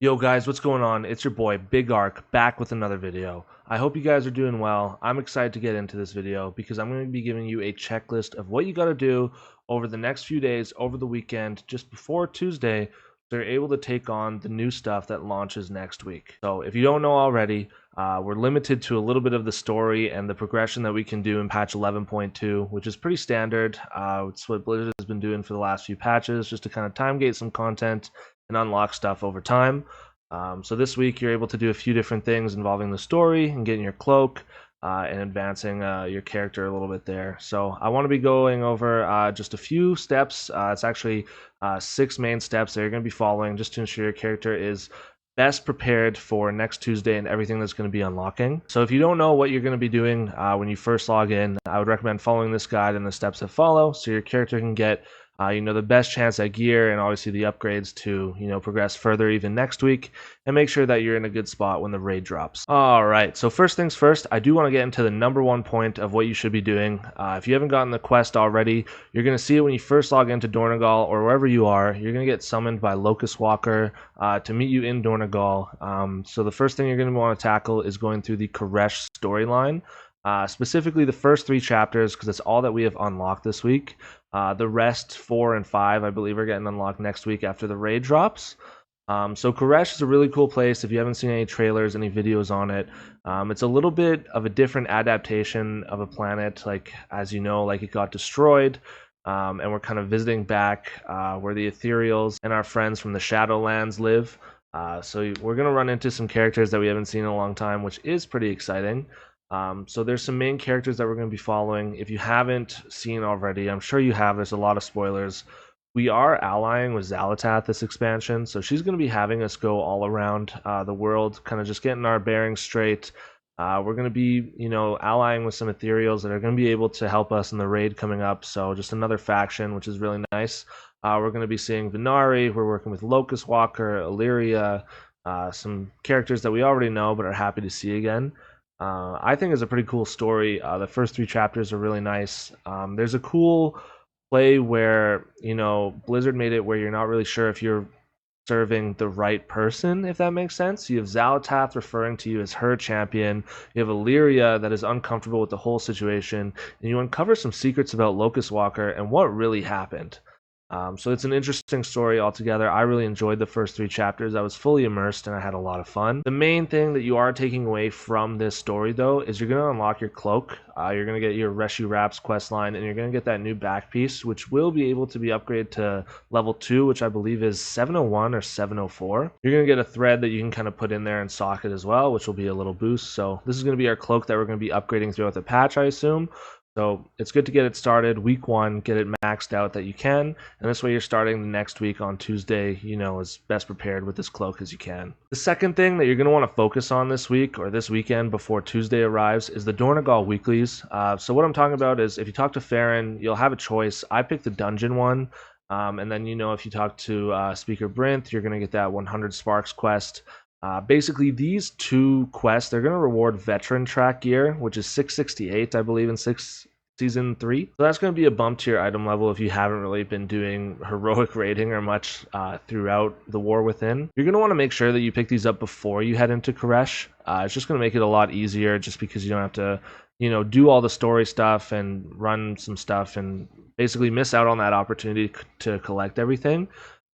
Yo guys, what's going on? It's your boy Big Arc back with another video. I hope you guys are doing well. I'm excited to get into this video because I'm going to be giving you a checklist of what you got to do over the next few days, over the weekend, just before Tuesday, so you're able to take on the new stuff that launches next week. So if you don't know already, we're limited to a little bit of the story and the progression that we can do in patch 11.2, which is pretty standard. It's what Blizzard has been doing for the last few patches, just to kind of time gate some content and unlock stuff over time. So this week you're able to do a few different things involving the story and getting your cloak and advancing your character a little bit there. So I want to be going over just a few steps. It's actually 6 main steps that you're going to be following just to ensure your character is best prepared for next Tuesday and everything that's going to be unlocking. So if you don't know what you're going to be doing when you first log in, I would recommend following this guide and the steps that follow so your character can get the best chance at gear and obviously the upgrades to, progress further even next week and make sure that you're in a good spot when the raid drops. All right, so first things first, I do want to get into the number one point of what you should be doing. If you haven't gotten the quest already, you're going to see it when you first log into Dornogal or wherever you are. You're going to get summoned by Locust Walker to meet you in Dornogal. So the first thing you're going to want to tackle is going through the Koresh storyline. Specifically the first 3 chapters, because that's all that we have unlocked this week. The rest 4 and 5 I believe are getting unlocked next week after the raid drops. So Koresh is a really cool place. If you haven't seen any trailers, any videos on it, it's a little bit of a different adaptation of a planet, like, as you know, like, it got destroyed. And we're kind of visiting back where the Ethereals and our friends from the Shadowlands live. So we're going to run into some characters that we haven't seen in a long time, which is pretty exciting. So there's some main characters that we're going to be following. If you haven't seen already, I'm sure you have. There's a lot of spoilers. We are allying with Xal'atath this expansion, so she's going to be having us go all around the world, kind of just getting our bearings straight. We're going to be, allying with some Ethereals that are going to be able to help us in the raid coming up. So just another faction, which is really nice. We're going to be seeing Venari. We're working with Locust Walker, Illyria, some characters that we already know but are happy to see again. I think it's a pretty cool story. The first 3 chapters are really nice. There's a cool play where, Blizzard made it where you're not really sure if you're serving the right person, if that makes sense. You have Xal'atath referring to you as her champion. You have Illyria that is uncomfortable with the whole situation. And you uncover some secrets about Locust Walker and what really happened. So it's an interesting story altogether. I really enjoyed the first 3 chapters. I was fully immersed and I had a lot of fun. The main thing that you are taking away from this story, though, is you're going to unlock your cloak. You're going to get your Reshu Raps questline, and you're going to get that new back piece, which will be able to be upgraded to level 2, which I believe is 701 or 704. You're going to get a thread that you can kind of put in there and socket as well, which will be a little boost. So this is going to be our cloak that we're going to be upgrading throughout the patch, I assume. So it's good to get it started week 1, get it maxed out that you can, and this way you're starting the next week on Tuesday, as best prepared with this cloak as you can. The second thing that you're going to want to focus on this week or this weekend before Tuesday arrives is the Dornogal Weeklies. So what I'm talking about is if you talk to Farron, you'll have a choice. I picked the dungeon one, and then if you talk to Speaker Brinth, you're going to get that 100 Sparks quest. Basically, these 2 quests, they're going to reward veteran track gear, which is 668, I believe, in Season 3. So that's going to be a bump to your item level if you haven't really been doing heroic raiding or much throughout the War Within. You're going to want to make sure that you pick these up before you head into Koresh. It's just going to make it a lot easier just because you don't have to, do all the story stuff and run some stuff and basically miss out on that opportunity to collect everything.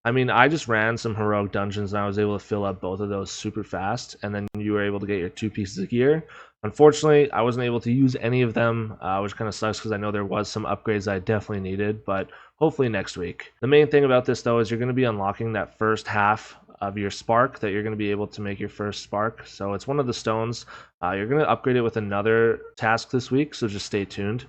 I mean, I just ran some heroic dungeons and I was able to fill up both of those super fast, and then you were able to get your 2 pieces of gear. Unfortunately, I wasn't able to use any of them, which kind of sucks because I know there was some upgrades I definitely needed, but hopefully next week. The main thing about this, though, is you're going to be unlocking that first half of your spark that you're going to be able to make your first spark. So it's one of the stones. You're going to upgrade it with another task this week, so just stay tuned.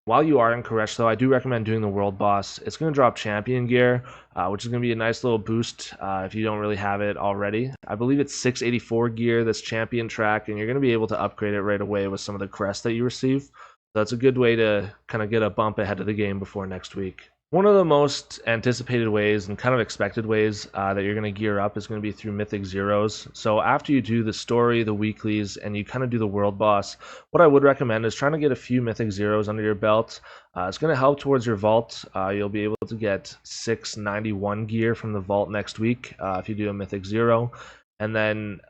While you are in Koresh, though, I do recommend doing the world boss. It's going to drop champion gear, which is going to be a nice little boost if you don't really have it already. I believe it's 684 gear, that's champion track, and you're going to be able to upgrade it right away with some of the crests that you receive. So that's a good way to kind of get a bump ahead of the game before next week. One of the most anticipated ways and kind of expected ways that you're going to gear up is going to be through Mythic Zeros. So after you do the story, the weeklies, and you kind of do the world boss, what I would recommend is trying to get a few Mythic Zeros under your belt. It's going to help towards your vault. You'll be able to get 691 gear from the vault next week if you do a Mythic Zero. And then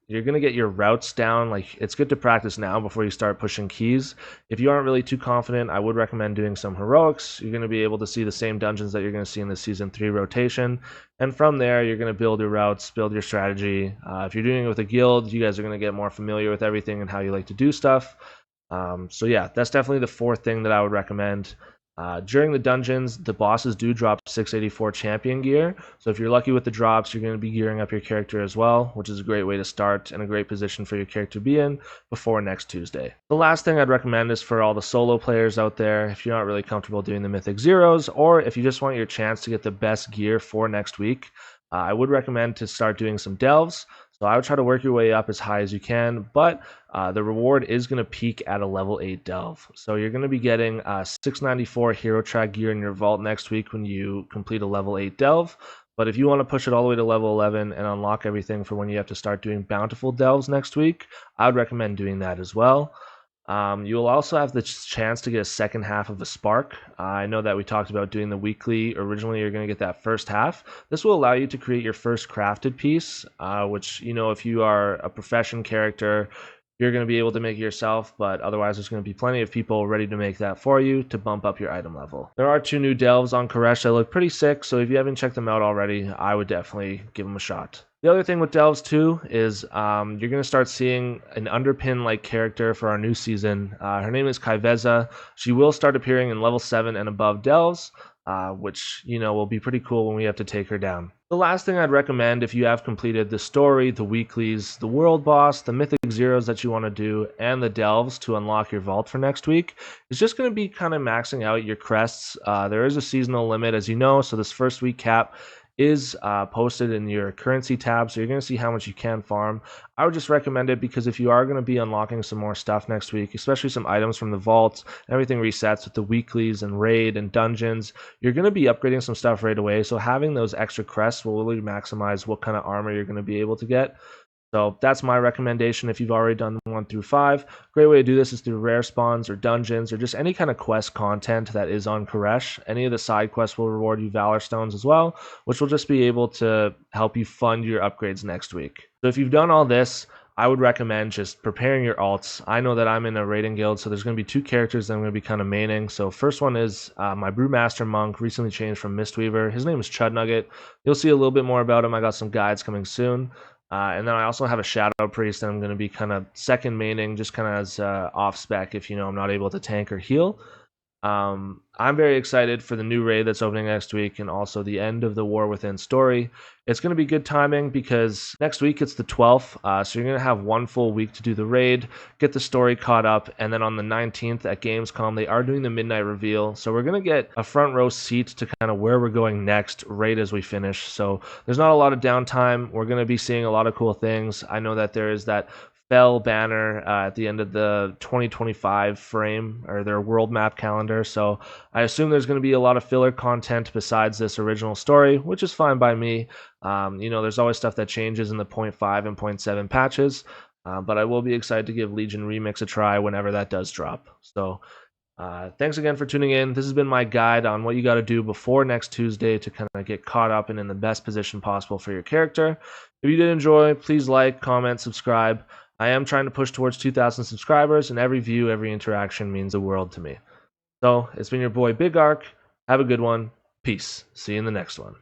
you're going to get your routes down. Like, it's good to practice now before you start pushing keys. If you aren't really too confident, I would recommend doing some heroics. You're going to be able to see the same dungeons that you're going to see in the season 3 rotation, and from there you're going to build your routes, build your strategy. If you're doing it with a guild, you guys are going to get more familiar with everything and how you like to do stuff. So yeah, that's definitely the fourth thing that I would recommend. During the dungeons, the bosses do drop 684 champion gear, so if you're lucky with the drops, you're going to be gearing up your character as well, which is a great way to start and a great position for your character to be in before next Tuesday. The last thing I'd recommend is for all the solo players out there, if you're not really comfortable doing the Mythic Zeros, or if you just want your chance to get the best gear for next week, I would recommend to start doing some delves. So I would try to work your way up as high as you can, but the reward is going to peak at a level 8 delve. So you're going to be getting 694 hero track gear in your vault next week when you complete a level 8 delve. But if you want to push it all the way to level 11 and unlock everything for when you have to start doing bountiful delves next week, I would recommend doing that as well. You'll also have the chance to get a second half of a spark. I know that we talked about doing the weekly. Originally, you're going to get that first half. This will allow you to create your first crafted piece, which, if you are a profession character, you're going to be able to make it yourself, but otherwise there's going to be plenty of people ready to make that for you to bump up your item level. There are 2 new delves on Koresh that look pretty sick, so if you haven't checked them out already, I would definitely give them a shot. The other thing with delves too is you're going to start seeing an underpin-like character for our new season. Her name is Kaiveza. She will start appearing in level 7 and above delves, which, will be pretty cool when we have to take her down. The last thing I'd recommend, if you have completed the story, the weeklies, the world boss, the Mythic Zeros that you want to do, and the delves to unlock your vault for next week, is just going to be kind of maxing out your crests. There is a seasonal limit, as you know, so this first week cap is posted in your currency tab, so you're going to see how much you can farm. I would just recommend it because if you are going to be unlocking some more stuff next week, especially some items from the vaults, everything resets with the weeklies and raid and dungeons, you're going to be upgrading some stuff right away, so having those extra crests will really maximize what kind of armor you're going to be able to get. So that's my recommendation if you've already done 1 through 5. Great way to do this is through rare spawns or dungeons or just any kind of quest content that is on Koresh. Any of the side quests will reward you Valor Stones as well, which will just be able to help you fund your upgrades next week. So if you've done all this, I would recommend just preparing your alts. I know that I'm in a raiding guild, so there's going to be 2 characters that I'm going to be kind of maining. So first one is my Brewmaster Monk, recently changed from Mistweaver. His name is Chud Nugget. You'll see a little bit more about him. I got some guides coming soon. And then I also have a Shadow Priest that I'm going to be kind of second maining, just kind of as off spec if I'm not able to tank or heal. I'm very excited for the new raid that's opening next week and also the end of the War Within story. It's going to be good timing because next week it's the 12th, so you're going to have 1 full week to do the raid, get the story caught up, and then on the 19th at Gamescom they are doing the midnight reveal, so we're going to get a front row seat to kind of where we're going next right as we finish. So there's not a lot of downtime. We're going to be seeing a lot of cool things. I know that there is that Fell banner at the end of the 2025 frame or their world map calendar, so I assume there's going to be a lot of filler content besides this original story, which is fine by me. There's always stuff that changes in the 0.5 and 0.7 patches, but I will be excited to give Legion Remix a try whenever that does drop. So thanks again for tuning in. This has been my guide on what you got to do before next Tuesday to kind of get caught up and in the best position possible for your character. If you did enjoy, please like, comment, subscribe. I am trying to push towards 2,000 subscribers, and every view, every interaction means the world to me. So, it's been your boy Big Arc. Have a good one. Peace. See you in the next one.